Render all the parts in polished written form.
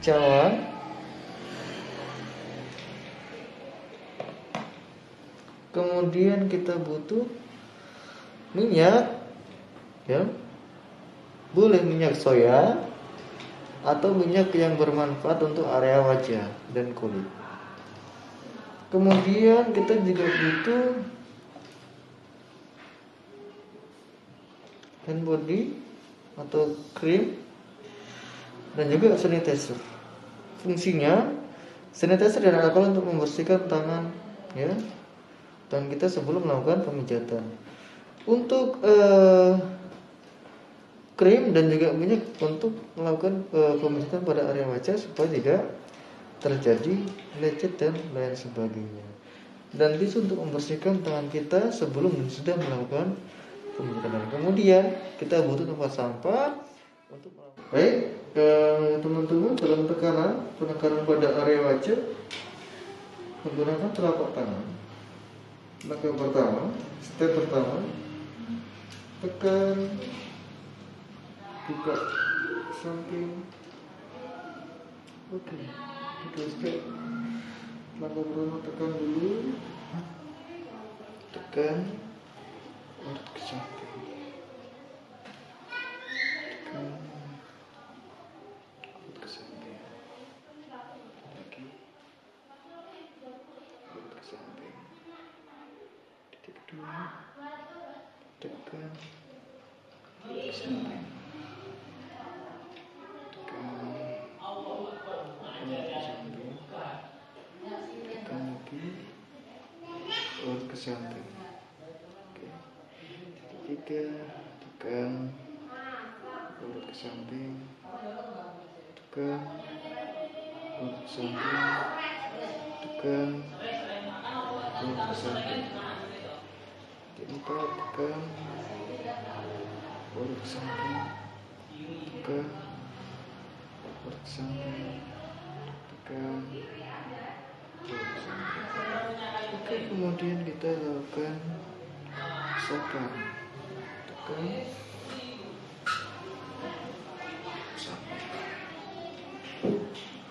cawan, kemudian kita butuh minyak, ya, boleh minyak soya atau minyak yang bermanfaat untuk area wajah dan kulit. Kemudian kita juga butuh hand body atau krim dan juga sanitizer. Fungsinya sanitizer dan alkohol untuk membersihkan tangan, ya, tangan kita sebelum melakukan pemijatan. Untuk krim dan juga minyak untuk melakukan pemijatan pada area wajah supaya tidak terjadi lecet dan lain sebagainya. Dan tisu untuk membersihkan tangan kita sebelum dan sudah melakukan pemijatan. Kemudian kita butuh tempat sampah untuk melakukan. Baik, teman-teman, dalam penekanan pada area wajah menggunakan telapak tangan. Langkah pertama, step pertama, tekan, buka samping. Oke. Step langkah pertama, tekan dulu, tekan ke samping, tekan ke samping, lagi ke samping, titik dua, tekan ke samping, tekan ke samping. Oke. Tiga, tekan urut ke samping, tekan urut ke samping, tekan urut ke samping. Empat, tekan urut ke samping, tekan urut ke samping, tekan urut ke samping. Oke, kemudian kita lakukan sapan, tekan sapan,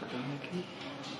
tekan lagi, kemudian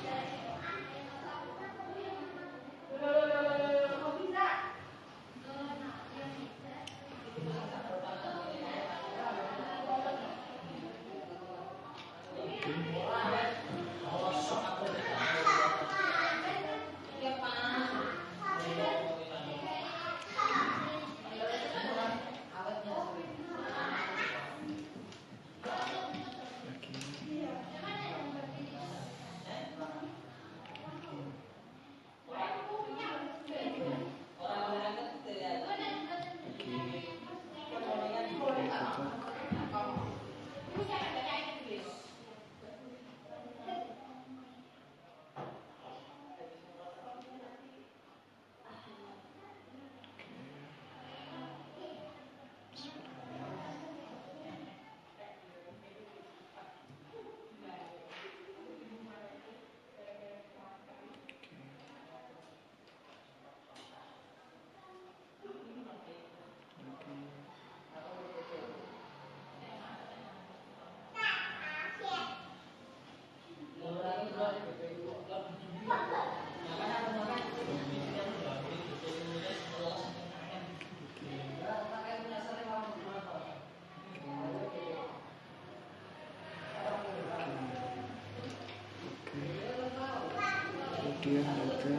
kita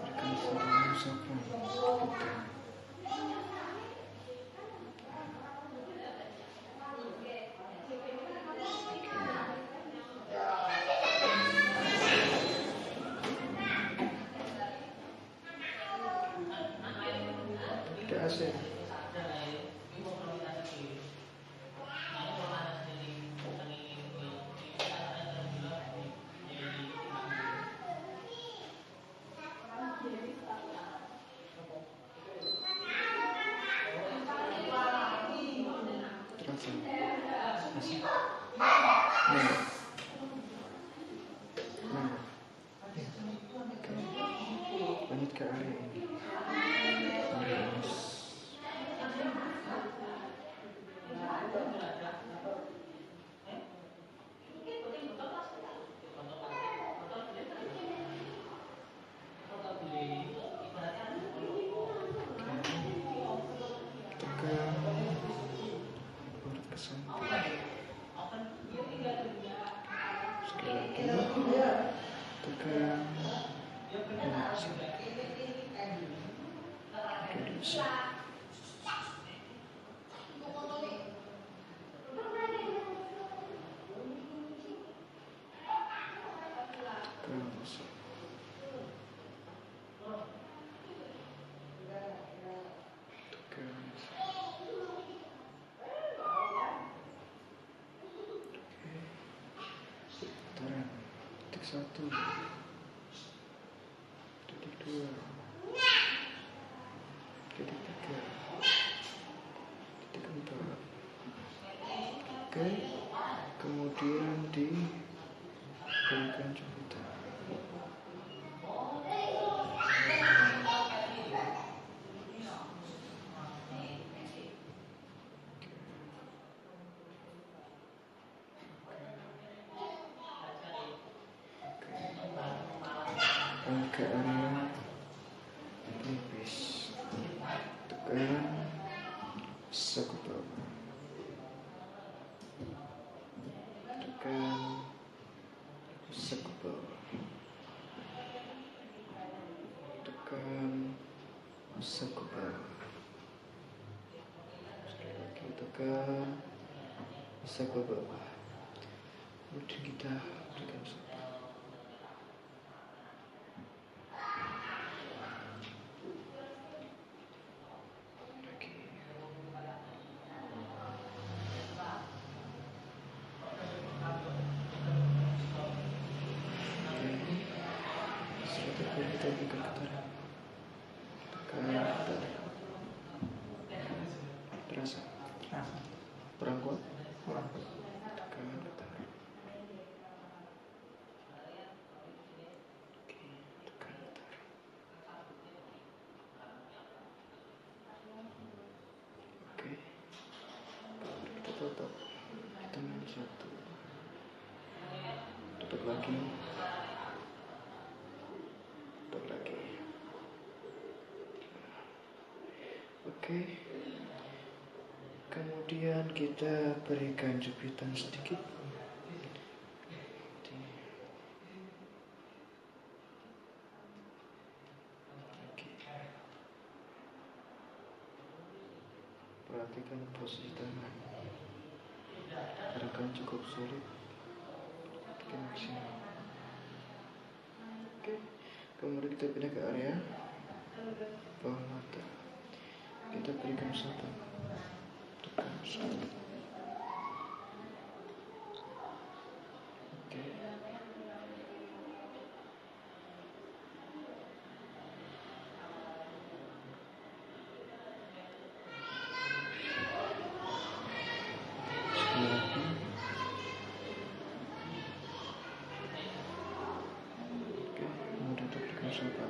berikan sentuhan sapu kita. Tidak asing. Lanjut ke area ini. bisa. Titik 1, titik 2, titik 3, titik 4. Oke, kemudian diberikan jepitan. Ke area pelipis, tekan saku bawah, tekan saku bawah, tekan saku bawah, sekali lagi tekan saku bawah. Kemudian kita berikan sapu. Kita berikan getaran, tekan getaran, terasa kurang kuat, tekan getaran, oke, tekan getaran, oke, kita tutup, teman 1, tutup lagi, tutup lagi. Oke, kemudian kita berikan jepitan sedikit. Oke. Perhatikan posisi tangan. Gerakan cukup sulit, kita maksimal. Oke, kemudian kita pindah ke area bawah mata. Kita berikan sapu, tekan sapu. Oke. Sekali lagi. Oke, kemudian kita berikan sapu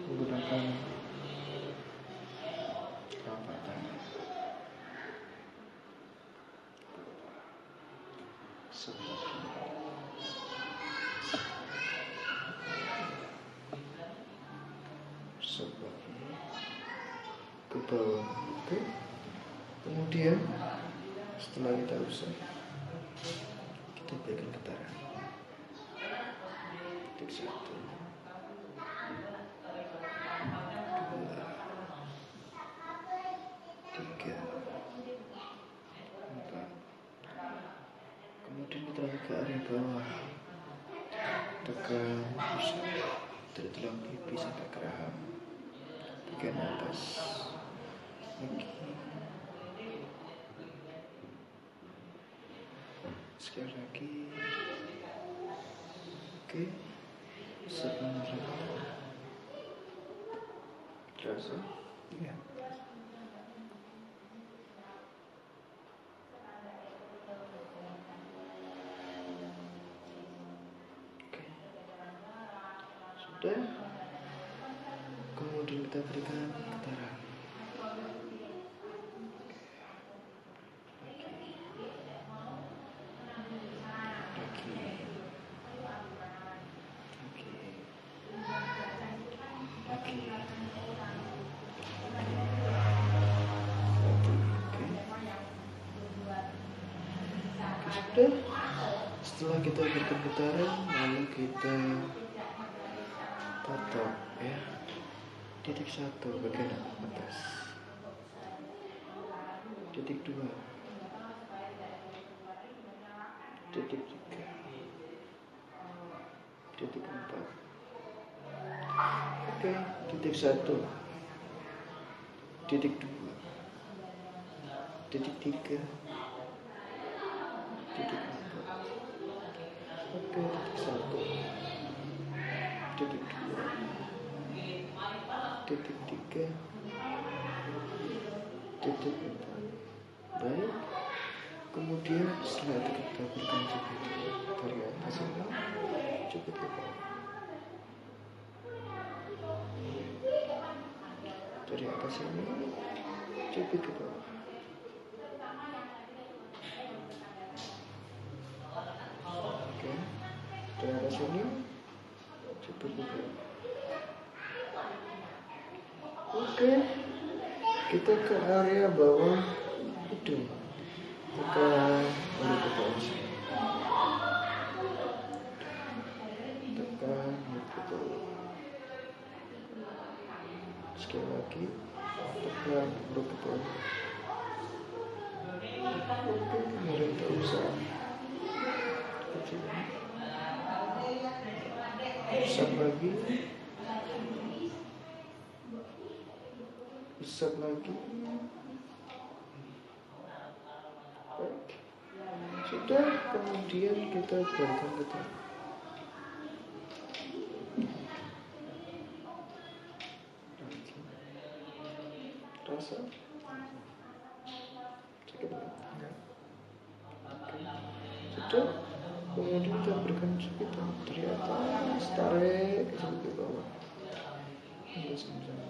menggunakan telapak tangan. Sebelah ke bawah. Oke. Kemudian setelah kita usap, kita berikan getaran. Titik 1, 2, 3, 4. Kemudian kita lagi ke area bawah, tekan usap dari tulang pipi sampai ke rahang, bagian atas lagi. Sekali lagi. Oke, sebenarnya terasa? Iya. Oke, sudah. Kemudian kita berikan getaran. Sudah. Setelah kita berikan getaran, lalu kita tato ya. Titik 1 bagian atas. Titik 2. Titik 3. Titik 4. Oke, titik 1. Titik 2. Titik 3. Titik 4. Oke, titik 1. Titik 2. Titik 3. Titik 4. Baik. Kemudian setelah itu kita berikan jepit dari atas ini, jepit ke bawah. Dari atas ini, jepit ke bawah. Oke. Dari atas ini, jepit ke bawah. Oke. Kita ke area bawah hidung. Tekan baru ke bawah sini. Tekan baru ke bawah. Sekali lagi, tekan baru ke bawah. Oke, kemudian kita usap. Usap lagi. Usap lagi. Baik. Sudah, kemudian kita berikan ke tangan. Rasa sakit enggak? Sudah, kemudian kita berikan jepitan dari atas, tarik ke bawah. Hingga sama-sama.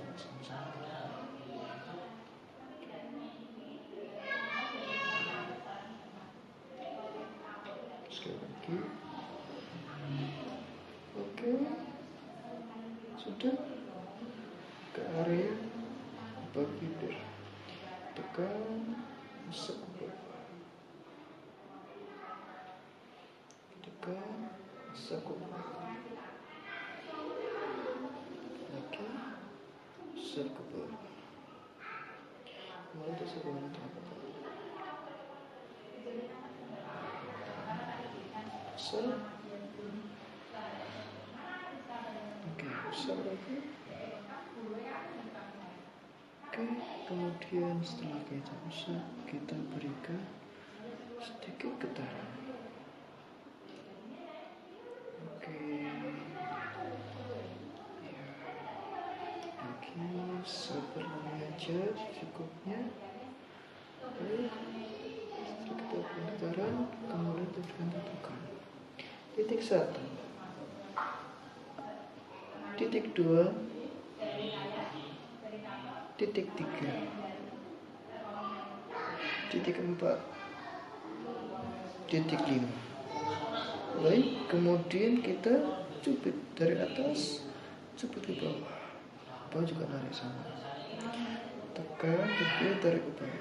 Sekali lagi. Oke. Sudah, ke area bawah bibir. Tekan, usap ke bawah. Tekan, usap ke bawah. Lagi, usap ke bawah. Mulai dari sebelah telapak kaki. Usap. Oke, usap lagi. Oke, kemudian setelah kita usap, kita berikan sedikit getaran. Oke, ya. Lagi seperti aja cukupnya. Oke, setelah kita berikan getaran, kemudian kita berikan tutukan. Titik 1. Titik 2. Titik 3. Titik 4. Titik 5. Baik, kemudian kita cubit dari atas, cubit ke bawah. Bawah juga narik sama. Tekan, jepit, tarik ke bawah.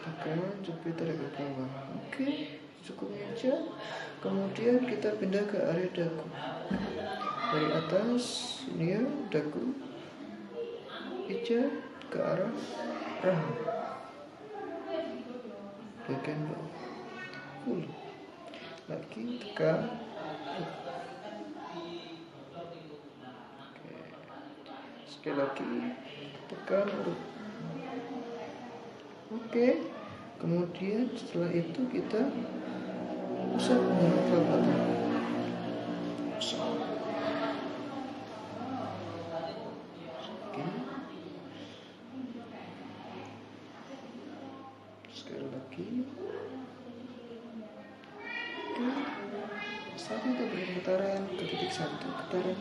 Tekan, jepit, tarik ke bawah. Oke, cukupnya aja. Kemudian kita pindah ke area dagu. Dari atas, ini ya, dagu. Ija ke arah rahang. Bagian bawah. Hulu. Lagi tekan. Oke. Sekali lagi tekan. Oke. Kemudian setelah itu kita usap telapak tangan. Usap. Oke. Sekali lagi. Oke. Sampai kita beri getaran ke titik 1, getaran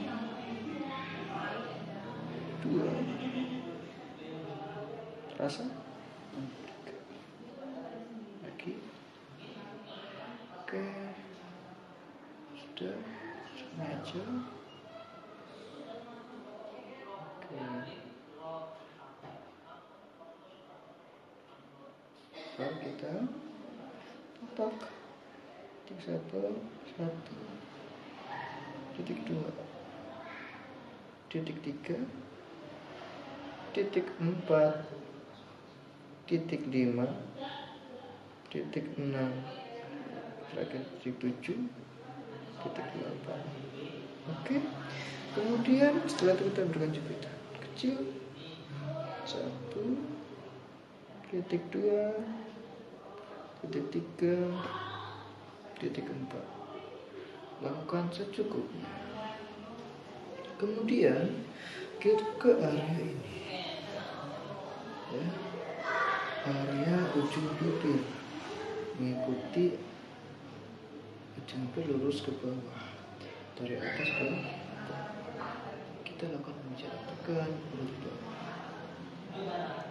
2. Rasa? Lagi. Oke. Sudah. Cuma aja. Oke. Baru kita topak. Titik 1, 1. Titik 2. titik 3, titik 4, titik 5, titik 6, terakhir titik 7, titik 8. Oke. Kemudian setelah itu kita berikan jepitan kecil 1, titik 2, titik 3, titik 4. Lakukan secukupnya. Kemudian kita ke area ini, ya, area ujung bibir, mengikuti ujung bibir lurus ke bawah, dari atas ke bawah. Kita lakukan pembicaraan, tekan mulut ke bawah.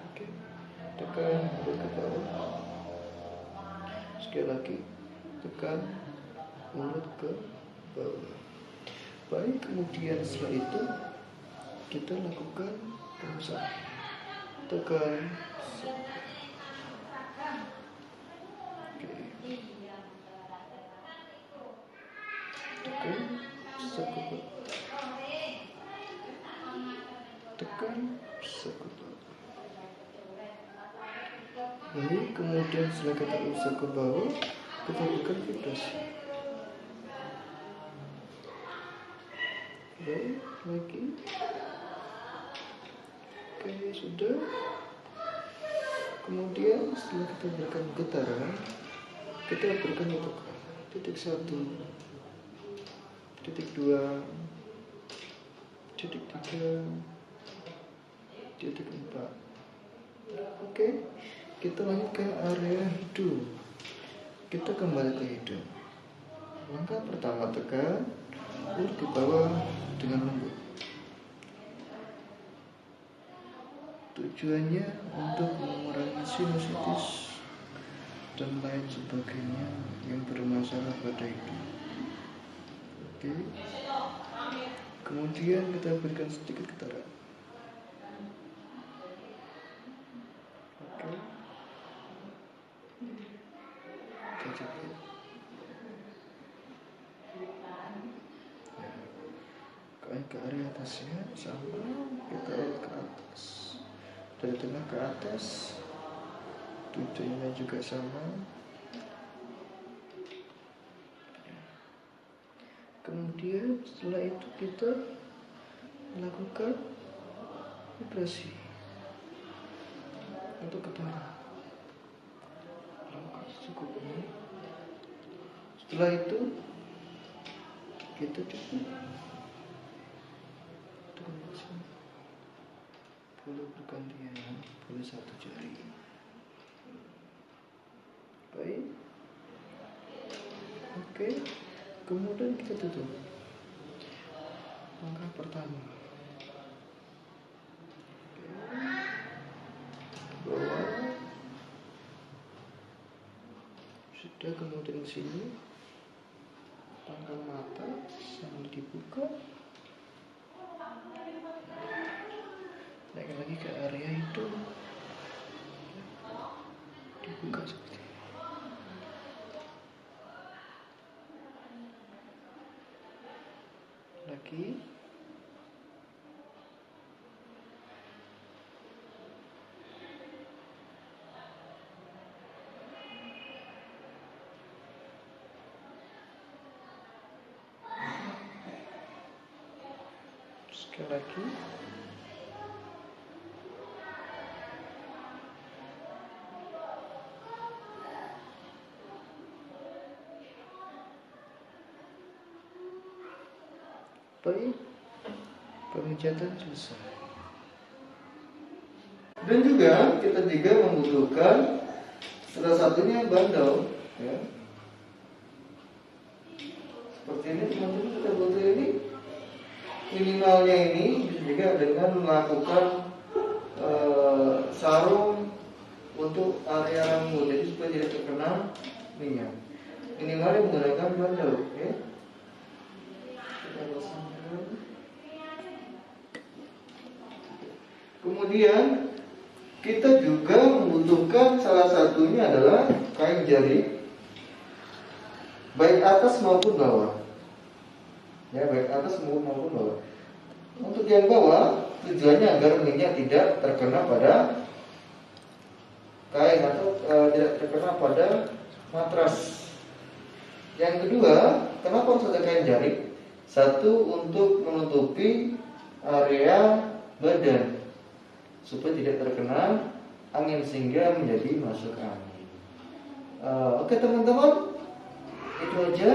Oke. Tekan mulut ke bawah. Sekali lagi, tekan mulut ke bawah. Baik, kemudian setelah itu kita lakukan pembesaran. Tekan. Oke. Tekan sekuat. Tekan sekuat. Baik, kemudian setelah kita usap ke bawah, kita berikan vibrasi. Baik, lagi. Oke, sudah. Kemudian setelah kita berikan getaran, kita berikan tekan. Titik 1, titik 2, titik 3, titik 4. Oke, kita lanjut ke area hidung. Kita kembali ke hidung. Langkah pertama, tekan mulut ke bawah dengan lembut. Tujuannya untuk mengurangi sinusitis dan lain sebagainya yang bermasalah pada hidung. Oke. Kemudian kita berikan sedikit getaran. Oke. Kita coba. Ke area atasnya sama, kita lihat ke atas, dari tengah ke atas, tujuannya juga sama. Kemudian setelah itu kita lakukan vibrasi untuk getaran. Lakukan secukupnya. Setelah itu kita cukup. Boleh bergantian, boleh satu jari. Baik. Oke. Kemudian kita tutup. Langkah pertama. Bawah. Sudah, kemudian sini. Pangkal mata sambil dibuka. Naik lagi ke area hidung, dibuka seperti ini. Lagi. Sekali lagi. Baik, pemijatan selesai. Dan juga kita juga membutuhkan salah satunya bandau, ya. Seperti ini teman-teman, kita butuh ini. Minimalnya ini bisa juga dengan melakukan sarung untuk area rambut, jadi supaya tidak terkena minyak. Minimalnya menggunakan bandau, ya. Kemudian kita juga membutuhkan salah satunya adalah kain jari, baik atas maupun bawah. Ya, baik atas maupun bawah. Untuk yang bawah, tujuannya agar minyak tidak terkena pada kain atau tidak terkena pada matras. Yang kedua, kenapa harus ada kain jarik? Satu, untuk menutupi area badan supaya tidak terkena angin sehingga menjadi masuk angin. Oke teman-teman, itu aja